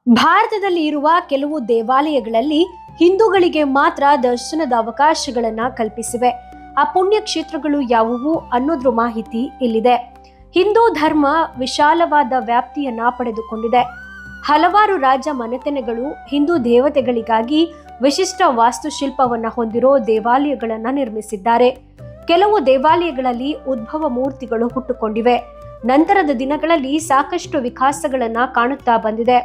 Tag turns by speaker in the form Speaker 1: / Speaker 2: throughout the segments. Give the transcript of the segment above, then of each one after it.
Speaker 1: ಭಾರತದಲ್ಲಿ ಇರುವ ಕೆಲವು ದೇವಾಲಯಗಳಲ್ಲಿ ಹಿಂದೂಗಳಿಗೆ ಮಾತ್ರ ದರ್ಶನದ ಅವಕಾಶಗಳನ್ನ ಕಲ್ಪಿಸಿವೆ. ಆ ಪುಣ್ಯ ಕ್ಷೇತ್ರಗಳು ಯಾವುವು ಅನ್ನೋದ್ರ ಮಾಹಿತಿ ಇಲ್ಲಿದೆ. ಹಿಂದೂ ಧರ್ಮ ವಿಶಾಲವಾದ ವ್ಯಾಪ್ತಿಯನ್ನ ಪಡೆದುಕೊಂಡಿದೆ. ಹಲವಾರು ರಾಜ ಮನೆತನಗಳು ಹಿಂದೂ ದೇವತೆಗಳಿಗಾಗಿ ವಿಶಿಷ್ಟ ವಾಸ್ತುಶಿಲ್ಪವನ್ನ ಹೊಂದಿರೋ ದೇವಾಲಯಗಳನ್ನ ನಿರ್ಮಿಸಿದ್ದಾರೆ. ಕೆಲವು ದೇವಾಲಯಗಳಲ್ಲಿ ಉದ್ಭವ ಮೂರ್ತಿಗಳು ಹುಟ್ಟುಕೊಂಡಿವೆ. ನಂತರದ ದಿನಗಳಲ್ಲಿ ಸಾಕಷ್ಟು ವಿಕಾಸಗಳನ್ನ ಕಾಣುತ್ತಾ ಬಂದಿದೆ.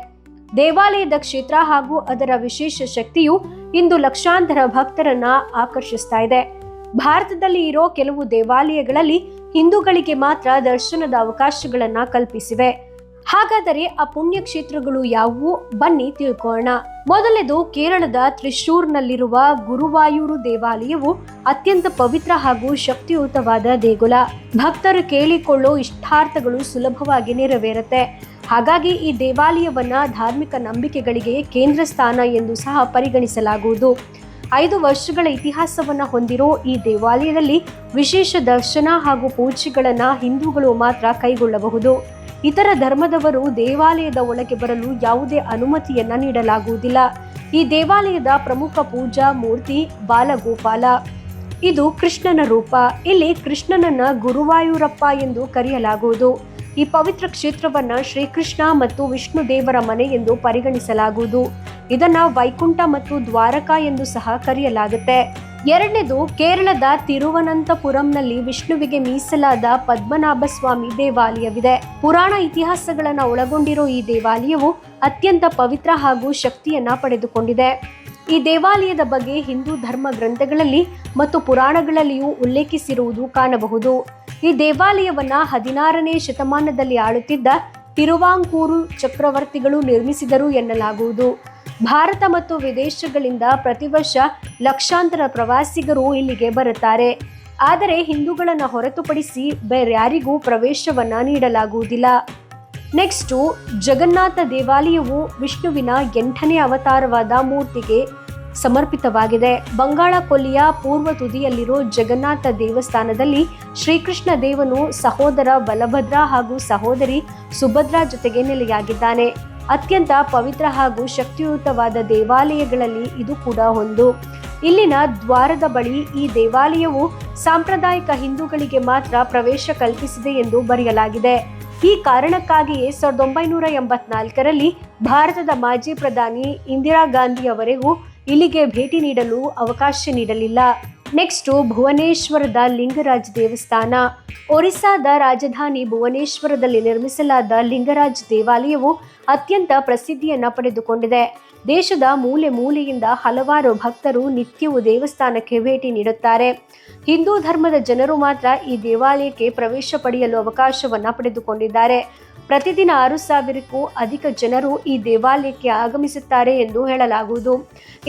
Speaker 1: ದೇವಾಲಯದ ಕ್ಷೇತ್ರ ಹಾಗೂ ಅದರ ವಿಶೇಷ ಶಕ್ತಿಯು ಇಂದು ಲಕ್ಷಾಂತರ ಭಕ್ತರನ್ನ ಆಕರ್ಷಿಸ್ತಾ ಇದೆ. ಭಾರತದಲ್ಲಿ ಇರೋ ಕೆಲವು ದೇವಾಲಯಗಳಲ್ಲಿ ಹಿಂದೂಗಳಿಗೆ ಮಾತ್ರ ದರ್ಶನದ ಅವಕಾಶಗಳನ್ನ ಕಲ್ಪಿಸಿವೆ. ಹಾಗಾದರೆ ಆ ಪುಣ್ಯ ಕ್ಷೇತ್ರಗಳು ಯಾವುವು? ಬನ್ನಿ ತಿಳ್ಕೊಳ್ಳೋಣ. ಮೊದಲನೇದು ಕೇರಳದ ತ್ರಿಶೂರ್ನಲ್ಲಿರುವ ಗುರುವಾಯೂರು ದೇವಾಲಯವು ಅತ್ಯಂತ ಪವಿತ್ರ ಹಾಗೂ ಶಕ್ತಿಯುತವಾದ ದೇಗುಲ. ಭಕ್ತರು ಕೇಳಿಕೊಳ್ಳೋ ಇಷ್ಟಾರ್ಥಗಳು ಸುಲಭವಾಗಿ ನೆರವೇರುತ್ತೆ. ಹಾಗಾಗಿ ಈ ದೇವಾಲಯವನ್ನ ಧಾರ್ಮಿಕ ನಂಬಿಕೆಗಳಿಗೆ ಕೇಂದ್ರ ಸ್ಥಾನ ಎಂದು ಸಹ ಪರಿಗಣಿಸಲಾಗುವುದು. 5 ವರ್ಷಗಳ ಇತಿಹಾಸವನ್ನ ಹೊಂದಿರೋ ಈ ದೇವಾಲಯದಲ್ಲಿ ವಿಶೇಷ ದರ್ಶನ ಹಾಗೂ ಪೂಜೆಗಳನ್ನ ಹಿಂದೂಗಳು ಮಾತ್ರ ಕೈಗೊಳ್ಳಬಹುದು. ಇತರ ಧರ್ಮದವರು ದೇವಾಲಯದ ಒಳಗೆ ಬರಲು ಯಾವುದೇ ಅನುಮತಿಯನ್ನ ನೀಡಲಾಗುವುದಿಲ್ಲ. ಈ ದೇವಾಲಯದ ಪ್ರಮುಖ ಪೂಜಾ ಮೂರ್ತಿ ಬಾಲಗೋಪಾಲ. ಇದು ಕೃಷ್ಣನ ರೂಪ. ಇಲ್ಲಿ ಕೃಷ್ಣನನ್ನ ಗುರುವಾಯೂರಪ್ಪ ಎಂದು ಕರೆಯಲಾಗುವುದು. ಈ ಪವಿತ್ರ ಕ್ಷೇತ್ರವನ್ನ ಶ್ರೀಕೃಷ್ಣ ಮತ್ತು ವಿಷ್ಣು ದೇವರ ಮನೆ ಎಂದು ಪರಿಗಣಿಸಲಾಗುವುದು. ಇದನ್ನ ವೈಕುಂಠ ಮತ್ತು ದ್ವಾರಕಾ ಎಂದು ಸಹ ಕರೆಯಲಾಗುತ್ತೆ. ಎರಡನೇದು ಕೇರಳದ ತಿರುವನಂತಪುರಂನಲ್ಲಿ ವಿಷ್ಣುವಿಗೆ ಮೀಸಲಾದ ಪದ್ಮನಾಭ ಸ್ವಾಮಿ ದೇವಾಲಯವಿದೆ. ಪುರಾಣ ಇತಿಹಾಸಗಳನ್ನ ಒಳಗೊಂಡಿರೋ ಈ ದೇವಾಲಯವು ಅತ್ಯಂತ ಪವಿತ್ರ ಹಾಗೂ ಶಕ್ತಿಯನ್ನ ಪಡೆದುಕೊಂಡಿದೆ. ಈ ದೇವಾಲಯದ ಬಗ್ಗೆ ಹಿಂದೂ ಧರ್ಮ ಗ್ರಂಥಗಳಲ್ಲಿ ಮತ್ತು ಪುರಾಣಗಳಲ್ಲಿಯೂ ಉಲ್ಲೇಖಿಸಿರುವುದು ಕಾಣಬಹುದು. ಈ ದೇವಾಲಯವನ್ನ 16ನೇ ಶತಮಾನದಲ್ಲಿ ಆಳುತ್ತಿದ್ದ ತಿರುವಾಂಕೂರು ಚಕ್ರವರ್ತಿಗಳು ನಿರ್ಮಿಸಿದರು ಎನ್ನಲಾಗುವುದು. ಭಾರತ ಮತ್ತು ವಿದೇಶಗಳಿಂದ ಪ್ರತಿ ವರ್ಷ ಲಕ್ಷಾಂತರ ಪ್ರವಾಸಿಗರು ಇಲ್ಲಿಗೆ ಬರುತ್ತಾರೆ. ಆದರೆ ಹಿಂದೂಗಳನ್ನ ಹೊರತುಪಡಿಸಿ ಬೇರ್ಯಾರಿಗೂ ಪ್ರವೇಶವನ್ನ ನೀಡಲಾಗುವುದಿಲ್ಲ. ನೆಕ್ಸ್ಟು ಜಗನ್ನಾಥ ದೇವಾಲಯವು ವಿಷ್ಣುವಿನ 8ನೇ ಅವತಾರವಾದ ಮೂರ್ತಿಗೆ ಸಮರ್ಪಿತವಾಗಿದೆ. ಬಂಗಾಳ ಕೊಲ್ಲಿಯ ಪೂರ್ವ ತುದಿಯಲ್ಲಿರೋ ಜಗನ್ನಾಥ ದೇವಸ್ಥಾನದಲ್ಲಿ ಶ್ರೀಕೃಷ್ಣ ದೇವನು ಸಹೋದರ ಬಲಭದ್ರ ಹಾಗೂ ಸಹೋದರಿ ಸುಭದ್ರಾ ಜೊತೆಗೆ ನೆಲೆಯಾಗಿದ್ದಾನೆ. ಅತ್ಯಂತ ಪವಿತ್ರ ಹಾಗೂ ಶಕ್ತಿಯುತವಾದ ದೇವಾಲಯಗಳಲ್ಲಿ ಇದು ಕೂಡ ಒಂದು. ಇಲ್ಲಿನ ದ್ವಾರದ ಬಳಿ ಈ ದೇವಾಲಯವು ಸಾಂಪ್ರದಾಯಿಕ ಹಿಂದೂಗಳಿಗೆ ಮಾತ್ರ ಪ್ರವೇಶ ಕಲ್ಪಿಸಿದೆ ಎಂದು ಬರೆಯಲಾಗಿದೆ. ಈ ಕಾರಣಕ್ಕಾಗಿಯೇ 1984ರಲ್ಲಿ ಭಾರತದ ಮಾಜಿ ಪ್ರಧಾನಿ ಇಂದಿರಾ ಗಾಂಧಿ ಅವರಿಗೂ ಇಲ್ಲಿಗೆ ಭೇಟಿ ನೀಡಲು ಅವಕಾಶ ನೀಡಲಿಲ್ಲ. ನೆಕ್ಸ್ಟು ಭುವನೇಶ್ವರದ ಲಿಂಗರಾಜ್ ದೇವಸ್ಥಾನ. ಒರಿಸ್ಸಾದ ರಾಜಧಾನಿ ಭುವನೇಶ್ವರದಲ್ಲಿ ನಿರ್ಮಿಸಲಾದ ಲಿಂಗರಾಜ್ ದೇವಾಲಯವು ಅತ್ಯಂತ ಪ್ರಸಿದ್ಧಿಯನ್ನ ಪಡೆದುಕೊಂಡಿದೆ. ದೇಶದ ಮೂಲೆ ಮೂಲೆಯಿಂದ ಹಲವಾರು ಭಕ್ತರು ನಿತ್ಯವೂ ದೇವಸ್ಥಾನಕ್ಕೆ ಭೇಟಿ ನೀಡುತ್ತಾರೆ. ಹಿಂದೂ ಧರ್ಮದ ಜನರು ಮಾತ್ರ ಈ ದೇವಾಲಯಕ್ಕೆ ಪ್ರವೇಶ ಪಡೆಯಲು ಅವಕಾಶವನ್ನ ಪಡೆದುಕೊಂಡಿದ್ದಾರೆ. ಪ್ರತಿದಿನ 6,000ಕ್ಕೂ ಅಧಿಕ ಜನರು ಈ ದೇವಾಲಯಕ್ಕೆ ಆಗಮಿಸುತ್ತಾರೆ ಎಂದು ಹೇಳಲಾಗುವುದು.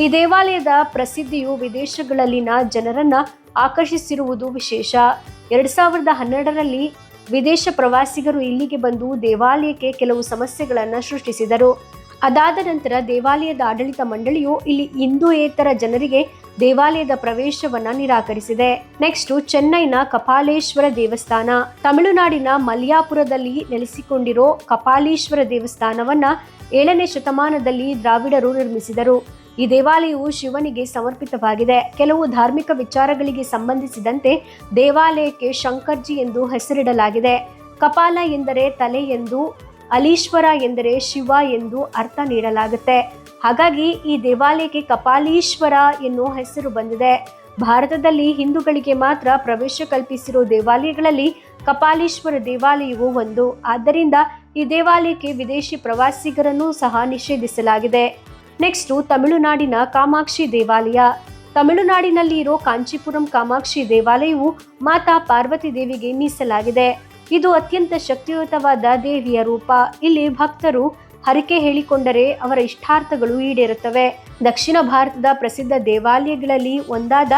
Speaker 1: ಈ ದೇವಾಲಯದ ಪ್ರಸಿದ್ಧಿಯು ವಿದೇಶಗಳಲ್ಲಿನ ಜನರನ್ನ ಆಕರ್ಷಿಸಿರುವುದು ವಿಶೇಷ. 2012ರಲ್ಲಿ ವಿದೇಶ ಪ್ರವಾಸಿಗರು ಇಲ್ಲಿಗೆ ಬಂದು ದೇವಾಲಯಕ್ಕೆ ಕೆಲವು ಸಮಸ್ಯೆಗಳನ್ನು ಸೃಷ್ಟಿಸಿದರು. ಅದಾದ ನಂತರ ದೇವಾಲಯದ ಆಡಳಿತ ಮಂಡಳಿಯು ಇಲ್ಲಿ ಹಿಂದೂಯೇತರ ಜನರಿಗೆ ದೇವಾಲಯದ ಪ್ರವೇಶವನ್ನ ನಿರಾಕರಿಸಿದೆ. ನೆಕ್ಸ್ಟ್ ಚೆನ್ನೈನ ಕಪಾಲೇಶ್ವರ ದೇವಸ್ಥಾನ. ತಮಿಳುನಾಡಿನ ಮಲ್ಯಾಪುರದಲ್ಲಿ ನೆಲೆಸಿಕೊಂಡಿರೋ ಕಪಾಲೀಶ್ವರ ದೇವಸ್ಥಾನವನ್ನ 7ನೇ ಶತಮಾನದಲ್ಲಿ ದ್ರಾವಿಡರು ನಿರ್ಮಿಸಿದರು. ಈ ದೇವಾಲಯವು ಶಿವನಿಗೆ ಸಮರ್ಪಿತವಾಗಿದೆ. ಕೆಲವು ಧಾರ್ಮಿಕ ವಿಚಾರಗಳಿಗೆ ಸಂಬಂಧಿಸಿದಂತೆ ದೇವಾಲಯಕ್ಕೆ ಶಂಕರ್ಜಿ ಎಂದು ಹೆಸರಿಡಲಾಗಿದೆ. ಕಪಾಲ ಎಂದರೆ ತಲೆ ಎಂದು, ಅಲೀಶ್ವರ ಎಂದರೆ ಶಿವ ಎಂದು ಅರ್ಥ ನೀಡಲಾಗುತ್ತೆ. ಹಾಗಾಗಿ ಈ ದೇವಾಲಯಕ್ಕೆ ಕಪಾಲೀಶ್ವರ ಎನ್ನುವ ಹೆಸರು ಬಂದಿದೆ. ಭಾರತದಲ್ಲಿ ಹಿಂದೂಗಳಿಗೆ ಮಾತ್ರ ಪ್ರವೇಶ ಕಲ್ಪಿಸಿರೋ ದೇವಾಲಯಗಳಲ್ಲಿ ಕಪಾಲೀಶ್ವರ ದೇವಾಲಯವು ಒಂದು. ಆದ್ದರಿಂದ ಈ ದೇವಾಲಯಕ್ಕೆ ವಿದೇಶಿ ಪ್ರವಾಸಿಗರನ್ನು ಸಹ ನಿಷೇಧಿಸಲಾಗಿದೆ. ನೆಕ್ಸ್ಟು ತಮಿಳುನಾಡಿನ ಕಾಮಾಕ್ಷಿ ದೇವಾಲಯ. ತಮಿಳುನಾಡಿನಲ್ಲಿ ಇರೋ ಕಾಂಚೀಪುರಂ ಕಾಮಾಕ್ಷಿ ದೇವಾಲಯವು ಮಾತಾ ಪಾರ್ವತಿ ದೇವಿಗೆ ಮೀಸಲಾಗಿದೆ. ಇದು ಅತ್ಯಂತ ಶಕ್ತಿಯುತವಾದ ದೇವಿಯ ರೂಪ. ಇಲ್ಲಿ ಭಕ್ತರು ಹರಕೆ ಹೇಳಿಕೊಂಡರೆ ಅವರ ಇಷ್ಟಾರ್ಥಗಳು ಈಡೇರುತ್ತವೆ. ದಕ್ಷಿಣ ಭಾರತದ ಪ್ರಸಿದ್ಧ ದೇವಾಲಯಗಳಲ್ಲಿ ಒಂದಾದ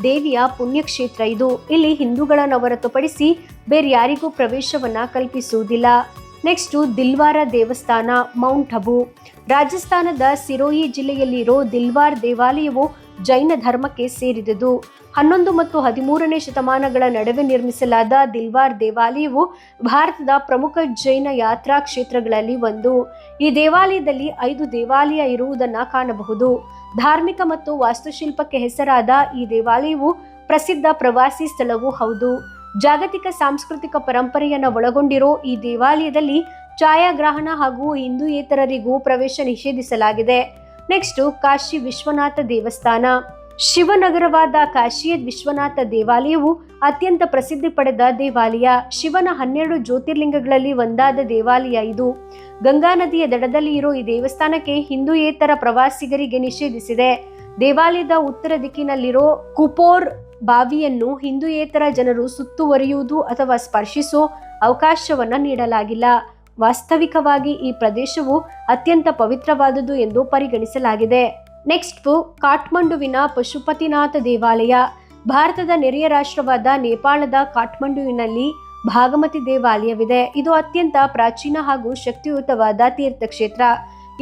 Speaker 1: ದೇವಿಯ ಪುಣ್ಯಕ್ಷೇತ್ರ ಇದು. ಇಲ್ಲಿ ಹಿಂದೂಗಳನ್ನು ಹೊರತುಪಡಿಸಿ ಬೇರೆ ಯಾರಿಗೂ ಪ್ರವೇಶವನ್ನ ಕಲ್ಪಿಸುವುದಿಲ್ಲ. ನೆಕ್ಸ್ಟು ದಿಲ್ವಾರ ದೇವಸ್ಥಾನ, ಮೌಂಟ್ ಅಬು. ರಾಜಸ್ಥಾನದ ಸಿರೋಯಿ ಜಿಲ್ಲೆಯಲ್ಲಿರೋ ದಿಲ್ವಾರ್ ದೇವಾಲಯವು ಜೈನ ಧರ್ಮಕ್ಕೆ ಸೇರಿದುದು. 11 ಮತ್ತು 13ನೇ ಶತಮಾನಗಳ ನಡುವೆ ನಿರ್ಮಿಸಲಾದ ದಿಲ್ವಾರ್ ದೇವಾಲಯವು ಭಾರತದ ಪ್ರಮುಖ ಜೈನ ಯಾತ್ರಾ ಕ್ಷೇತ್ರಗಳಲ್ಲಿ ಒಂದು. ಈ ದೇವಾಲಯದಲ್ಲಿ 5 ದೇವಾಲಯ ಇರುವುದನ್ನು ಕಾಣಬಹುದು. ಧಾರ್ಮಿಕ ಮತ್ತು ವಾಸ್ತುಶಿಲ್ಪಕ್ಕೆ ಹೆಸರಾದ ಈ ದೇವಾಲಯವು ಪ್ರಸಿದ್ಧ ಪ್ರವಾಸಿ ಸ್ಥಳವೂ ಹೌದು. ಜಾಗತಿಕ ಸಾಂಸ್ಕೃತಿಕ ಪರಂಪರೆಯನ್ನು ಒಳಗೊಂಡಿರೋ ಈ ದೇವಾಲಯದಲ್ಲಿ ಛಾಯಾಗ್ರಹಣ ಹಾಗೂ ಹಿಂದೂಯೇತರರಿಗೂ ಪ್ರವೇಶ ನಿಷೇಧಿಸಲಾಗಿದೆ. ನೆಕ್ಸ್ಟ್, ಕಾಶಿ ವಿಶ್ವನಾಥ ದೇವಸ್ಥಾನ. ಶಿವನಗರವಾದ ಕಾಶಿಯ ವಿಶ್ವನಾಥ ದೇವಾಲಯವು ಅತ್ಯಂತ ಪ್ರಸಿದ್ಧಿ ಪಡೆದ ದೇವಾಲಯ. ಶಿವನ 12 ಜ್ಯೋತಿರ್ಲಿಂಗಗಳಲ್ಲಿ ಒಂದಾದ ದೇವಾಲಯ ಇದು. ಗಂಗಾ ನದಿಯ ದಡದಲ್ಲಿ ಇರೋ ಈ ದೇವಸ್ಥಾನಕ್ಕೆ ಹಿಂದೂಯೇತರ ಪ್ರವಾಸಿಗರಿಗೆ ನಿಷೇಧಿಸಿದೆ. ದೇವಾಲಯದ ಉತ್ತರ ದಿಕ್ಕಿನಲ್ಲಿರೋ ಕುಪೋರ್ ಬಾವಿಯನ್ನು ಹಿಂದೂಯೇತರ ಜನರು ಸುತ್ತುವರಿಯುವುದು ಅಥವಾ ಸ್ಪರ್ಶಿಸೋ ಅವಕಾಶವನ್ನ ನೀಡಲಾಗಿಲ್ಲ. ವಾಸ್ತವಿಕವಾಗಿ ಈ ಪ್ರದೇಶವು ಅತ್ಯಂತ ಪವಿತ್ರವಾದುದು ಎಂದು ಪರಿಗಣಿಸಲಾಗಿದೆ. ನೆಕ್ಸ್ಟ್, ಕಾಠ್ಮಂಡುವಿನ ಪಶುಪತಿನಾಥ ದೇವಾಲಯ. ಭಾರತದ ನೆರೆಯ ರಾಷ್ಟ್ರವಾದ ನೇಪಾಳದ ಕಾಠ್ಮಂಡುವಿನಲ್ಲಿ ಭಾಗಮತಿ ದೇವಾಲಯವಿದೆ. ಇದು ಅತ್ಯಂತ ಪ್ರಾಚೀನ ಹಾಗೂ ಶಕ್ತಿಯುತವಾದ ತೀರ್ಥಕ್ಷೇತ್ರ.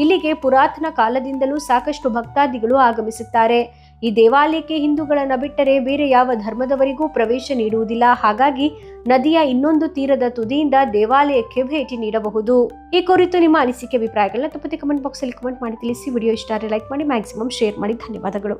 Speaker 1: ಇಲ್ಲಿಗೆ ಪುರಾತನ ಕಾಲದಿಂದಲೂ ಸಾಕಷ್ಟು ಭಕ್ತಾದಿಗಳು ಆಗಮಿಸುತ್ತಾರೆ. ಈ ದೇವಾಲಯಕ್ಕೆ ಹಿಂದೂಗಳನ್ನು ಬಿಟ್ಟರೆ ಬೇರೆ ಯಾವ ಧರ್ಮದವರಿಗೂ ಪ್ರವೇಶ ನೀಡುವುದಿಲ್ಲ. ಹಾಗಾಗಿ ನದಿಯ ಇನ್ನೊಂದು ತೀರದ ತುದಿಯಿಂದ ದೇವಾಲಯಕ್ಕೆ ಭೇಟಿ ನೀಡಬಹುದು. ಈ ಕುರಿತು ನಿಮ್ಮ ಅನಿಸಿಕೆ ಅಭಿಪ್ರಾಯಗಳನ್ನ ತಪ್ಪದೆ ಕಮೆಂಟ್ ಬಾಕ್ಸ್ ಅಲ್ಲಿ ಕಮೆಂಟ್ ಮಾಡಿ ತಿಳಿಸಿ. ವಿಡಿಯೋ ಇಷ್ಟ ಆದರೆ ಲೈಕ್ ಮಾಡಿ, ಮ್ಯಾಕ್ಸಿಮಮ್ ಶೇರ್ ಮಾಡಿ. ಧನ್ಯವಾದಗಳು.